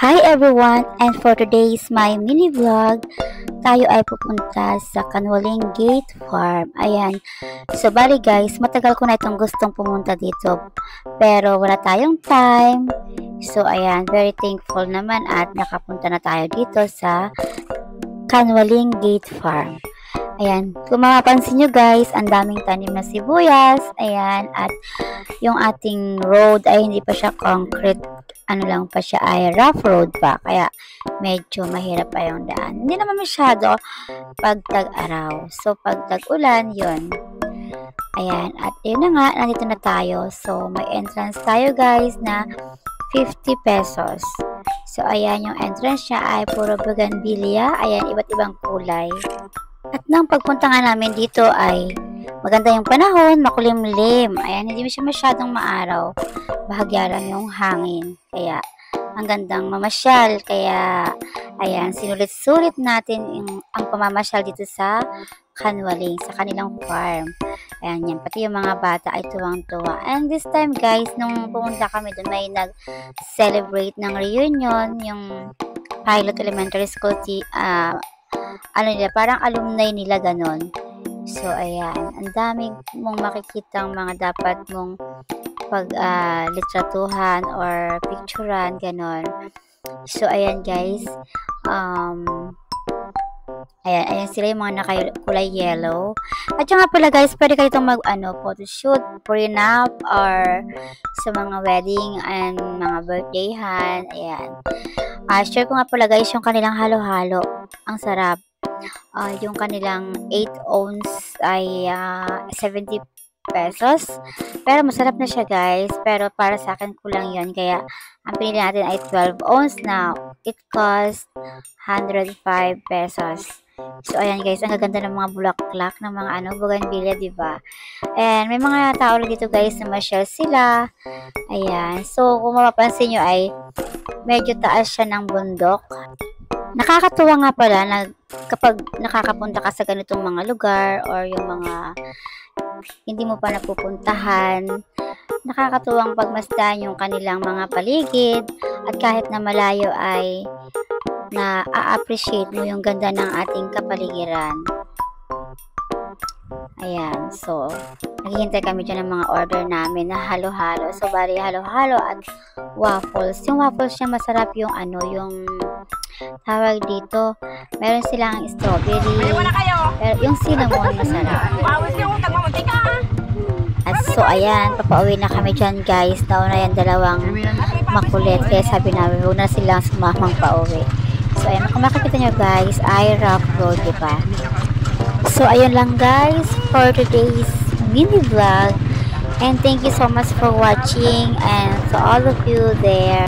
Hi everyone, and for today's my mini vlog, tayo ay pupunta sa Canwaling Gate Farm. Ayan. So bali guys, matagal ko na itong gustong pumunta dito, pero wala tayong time. So ayan, very thankful naman at nakapunta na tayo dito sa Canwaling Gate Farm. Ayan, kung mapapansin nyo guys, ang daming tanim na sibuyas. Ayan, at yung ating road ay hindi pa siya concrete. Ano lang pa siya ay rough road pa. Kaya medyo mahirap pa yung daan. Hindi naman masyado pag tag-araw. So pag tag-ulan, yun. Ayan, at yun na nga, nandito na tayo. So may entrance tayo guys na 50 pesos. So ayan, yung entrance niya ay puro bougainvillea. Ayan, iba't ibang kulay. At nang pagpunta nga namin dito ay maganda yung panahon, makulimlim. Ayan, hindi siya masyadong maaraw. Bahagya lang yung hangin. Kaya, ang gandang mamasyal. Kaya, ayan, sinulit-sulit natin ang pamamasyal dito sa Canwaling, sa kanilang farm. Ayan, yan. Pati yung mga bata ay tuwang-tuwa. And this time, guys, nung pumunta kami doon, may nag-celebrate ng reunion, yung Pilot Elementary School, ano nila, parang alumni nila ganon. So, ayan, ang dami mong makikitang mga dapat mong litratuhan or picturean, ganon. So, ayan guys, ayan sila yung mga nakakulay yellow. At yung nga pala guys, pwede kayo itong photoshoot, prenup, or sa mga wedding and mga birthdayhan. Ayan. Share ko nga pala guys yung kanilang halo-halo. Ang sarap. Yung kanilang 8 ounce ay 70 pesos. Pero masarap na siya guys. Pero para sa akin kulang yun. Kaya ang pinili natin ay 12 ounce na it cost 105 pesos. So ayan guys, ang gaganda ng mga bulaklak ng mga bougainvillea, diba? And may mga tao dito guys na ma-share sila. Ayan. So kung mapapansin nyo ay medyo taas siya ng bundok. Nakakatuwa nga pala na kapag nakakapunta ka sa ganitong mga lugar or yung mga hindi mo pa napupuntahan, nakakatuwang pagmasdan yung kanilang mga paligid at kahit na malayo ay na-appreciate mo yung ganda ng ating kapaligiran. Ayan, so naghihintay kami dyan ng mga order namin na halo-halo. So bali halo-halo at waffles. Yung waffles niya masarap, yung yung tawag dito, meron silang strawberry, pero yung cinnamon masarap. At so ayan, papauwi na kami dyan guys. Nauna yan dalawang makulit, kaya sabi namin huwag na silang sumamang pauwi. So ayan, kung makikita nyo guys ay rough road, diba? So ayun lang guys for today's mini vlog, and thank you so much for watching, and to all of you there